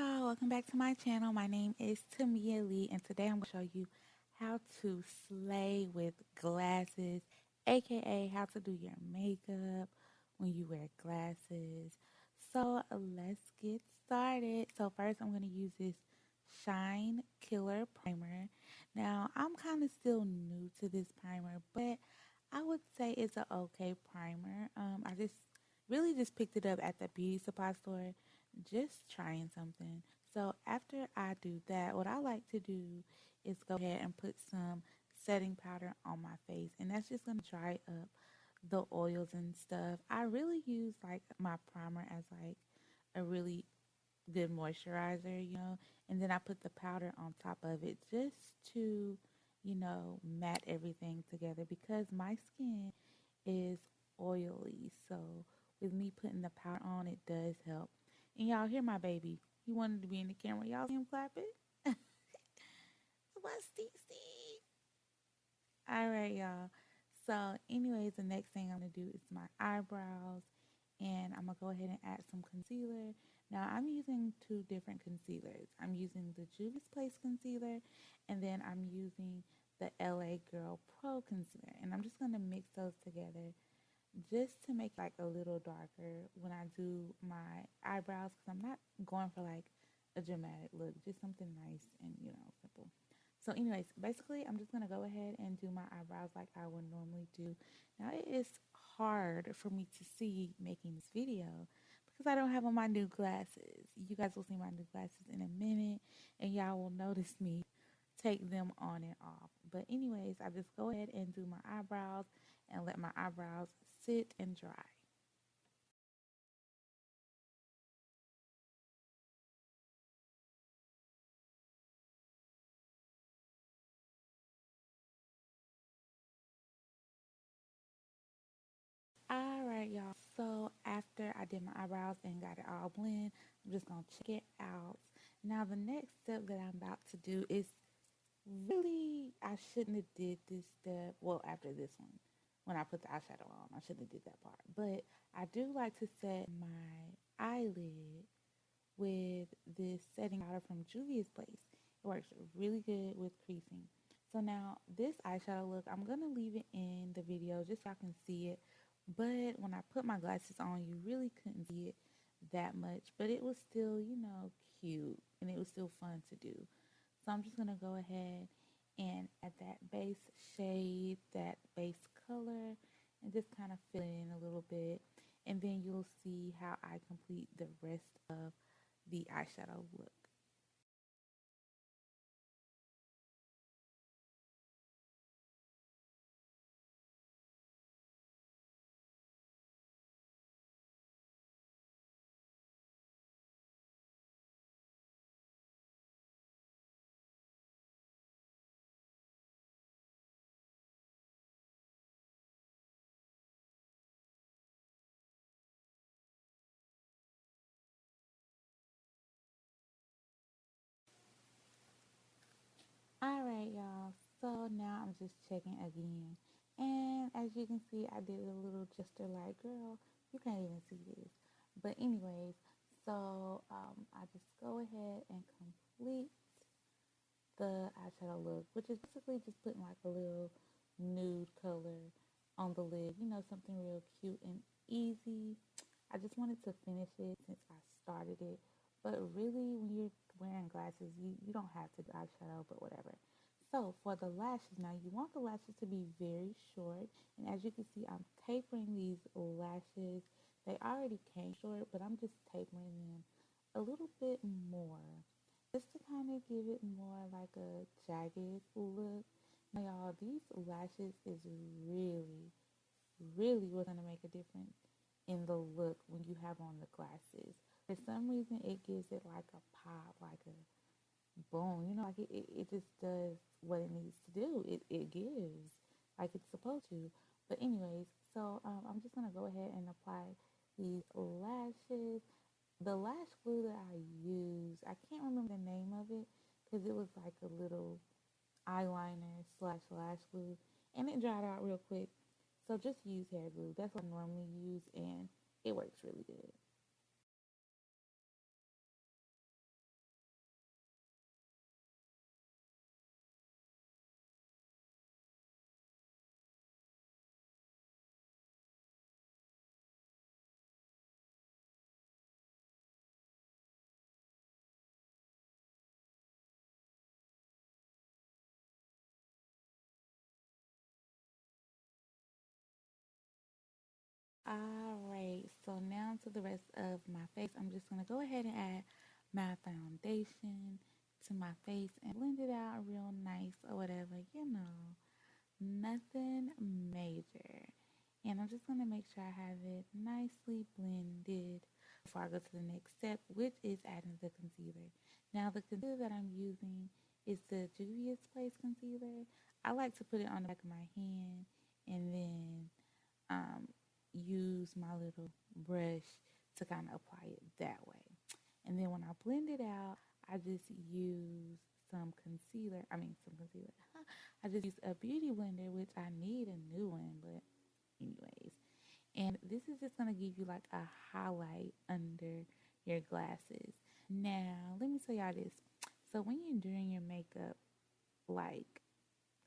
Welcome back to my channel. My name is Tamia Lea, and today I'm going to show you how to slay with glasses, aka how to do your makeup when you wear glasses. So let's get started. So first I'm going to use this Shine Killer Primer. Now I'm kind of still new to this primer, but I would say it's an okay primer. I just really just picked it up at the beauty supply store, just trying something. So after I do that, what I like to do is go ahead and put some setting powder on my face, and that's just gonna dry up the oils and stuff. I really use like my primer as like a really good moisturizer, and then I put the powder on top of it just to, matte everything together because my skin is oily. So with me putting the powder on, it does help. And y'all hear my baby. He wanted to be in the camera. Y'all see him clapping? What's DC? All right, y'all. So anyways, the next thing I'm going to do is my eyebrows. And I'm going to go ahead and add some concealer. Now, I'm using two different concealers. I'm using the Juvia's Place concealer, and then I'm using the LA Girl Pro concealer. And I'm just going to mix those together just to make like a little darker when I do my eyebrows, because I'm not going for like a dramatic look, just something nice and simple. So anyways, basically I'm just gonna go ahead and do my eyebrows like I would normally do. Now it is hard for me to see making this video because I don't have on my new glasses. You guys will see my new glasses in a minute, and y'all will notice me take them on and off. But anyways, I just go ahead and do my eyebrows and let my eyebrows sit and dry. Alright, y'all. So after I did my eyebrows and got it all blend, I'm just gonna check it out. Now the next step that I'm about to do is really, I shouldn't have did this step. Well, after this one, when I put the eyeshadow on, I shouldn't have did that part. But I do like to set my eyelid with this setting powder from Juvia's Place. It works really good with creasing. So now this eyeshadow look, I'm going to leave it in the video just so I can see it. But when I put my glasses on, you really couldn't see it that much. But it was still, cute. And it was still fun to do. So I'm just going to go ahead and add that base shade, that base color, and just kind of fill it in a little bit. And then you'll see how I complete the rest of the eyeshadow look. Alright, y'all. So now I'm just checking again. And as you can see, I did a little gesture like, girl, you can't even see this. But anyways, so I just go ahead and complete the eyeshadow look, which is basically just putting like a little nude color on the lid. Something real cute and easy. I just wanted to finish it since I started it. But really, when you're wearing glasses, you don't have to do eyeshadow, but whatever. So for the lashes, now you want the lashes to be very short. And as you can see, I'm tapering these lashes. They already came short, but I'm just tapering them a little bit more, just to kind of give it more like a jagged look. Now, y'all, these lashes is really, really what's going to make a difference in the look when you have on the glasses. For some reason, it gives it like a pop, like a boom. Like it just does what it needs to do. It gives like it's supposed to. But anyways, so I'm just going to go ahead and apply these lashes. The lash glue that I used, I can't remember the name of it because it was like a little eyeliner slash lash glue, and it dried out real quick. So just use hair glue. That's what I normally use, and it works really good. Alright, so now to the rest of my face. I'm just going to go ahead and add my foundation to my face and blend it out real nice or whatever, nothing major. And I'm just going to make sure I have it nicely blended before I go to the next step, which is adding the concealer. Now, the concealer that I'm using is the Juvia's Place concealer. I like to put it on the back of my hand and then um, use my little brush to kind of apply it that way. And then when I blend it out, I just use some concealer. I just use a beauty blender, which I need a new one, but anyways. And this is just going to give you like a highlight under your glasses. Now, let me tell y'all this. So when you're doing your makeup, like,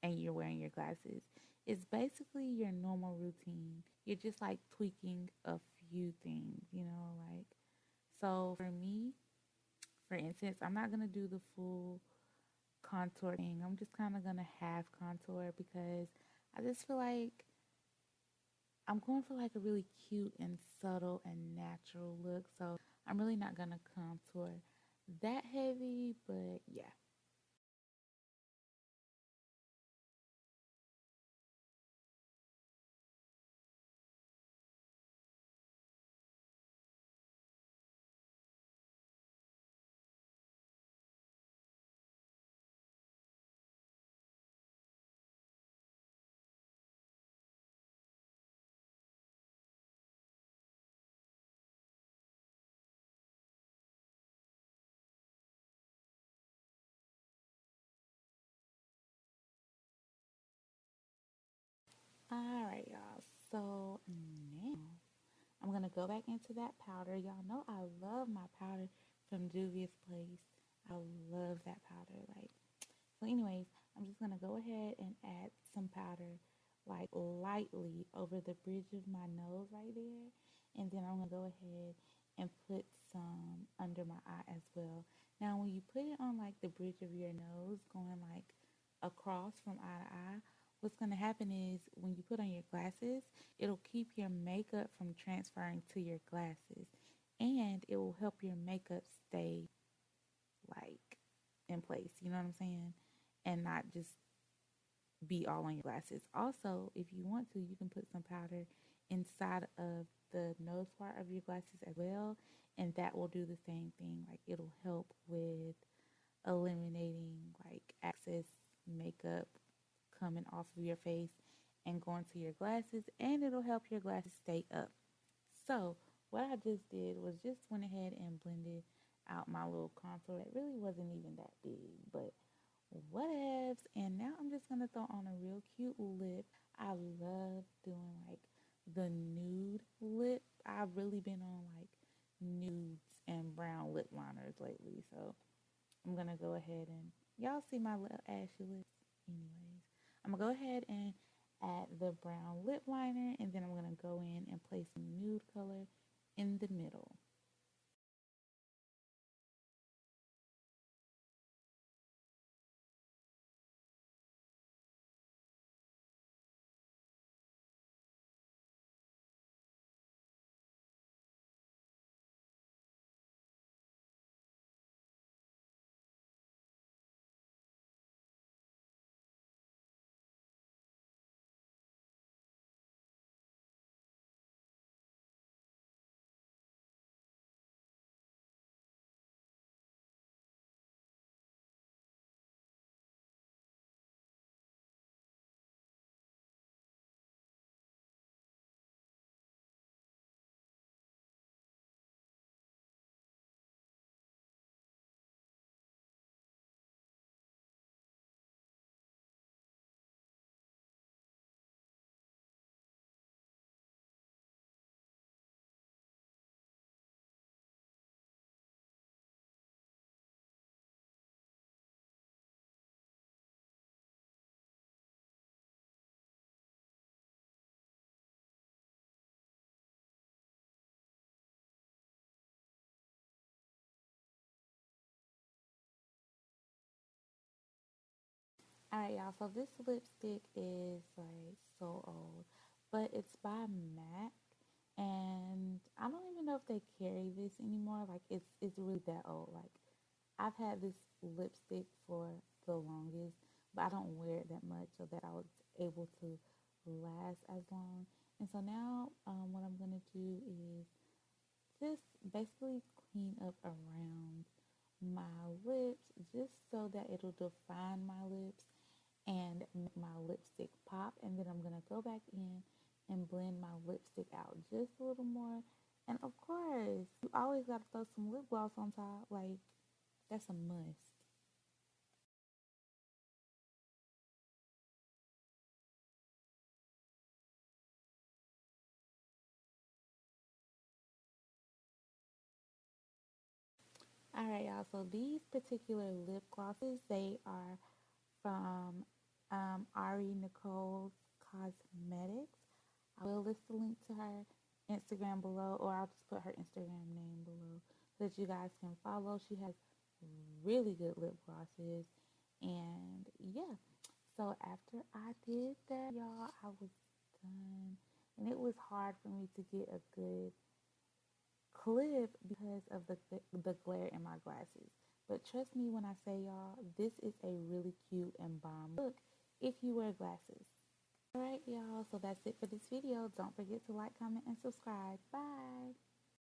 and you're wearing your glasses, it's basically your normal routine. You're just like tweaking a few things, like, so for me, for instance, I'm not going to do the full contour thing. I'm just kind of going to half contour because I just feel like I'm going for like a really cute and subtle and natural look. So I'm really not going to contour that heavy, but yeah. All right, y'all. So now I'm gonna go back into that powder. Y'all know I love my powder from Juvia's Place. I love that powder. Like, so anyways, I'm just gonna go ahead and add some powder like lightly over the bridge of my nose right there. And then I'm gonna go ahead and put some under my eye as well. Now when you put it on like the bridge of your nose, going like across from eye to eye, what's gonna happen is when you put on your glasses, it'll keep your makeup from transferring to your glasses. And it will help your makeup stay like in place, you know what I'm saying? And not just be all on your glasses. Also, if you want to, you can put some powder inside of the nose part of your glasses as well, and that will do the same thing. Like, it'll help with eliminating like excess makeup coming off of your face and going to your glasses, and it'll help your glasses stay up. So what I just did was just went ahead and blended out my little contour. It really wasn't even that big, but whatevs. And now I'm just gonna throw on a real cute lip. I love doing like the nude lip. I've really been on like nudes and brown lip liners lately, so I'm gonna go ahead and y'all see my little ashy lips. Anyways, I'm gonna go ahead and add the brown lip liner, and then I'm gonna go in and place some nude color in the middle. All right, y'all. So this lipstick is like so old, but it's by MAC, if they carry this anymore. Like it's really that old. Like I've had this lipstick for the longest, but I don't wear it that much so that I was able to last as long. And so now what I'm gonna do is just basically clean up around my lips just so that it'll define my lips and make my lipstick pop. And then I'm gonna go back in and blend my lipstick out just a little more. And of course, you always gotta throw some lip gloss on top. Like, that's a must. All right, y'all. So these particular lip glosses, they are from Ari Nicole's Cosmetics. I will list the link to her Instagram below, or I'll just put her Instagram name below so that you guys can follow. She has really good lip glosses, and yeah. So after I did that, y'all, I was done, and it was hard for me to get a good clip because of the glare in my glasses. But trust me when I say, y'all, this is a really cute and bomb look if you wear glasses. Alright, y'all, so that's it for this video. Don't forget to like, comment, and subscribe. Bye!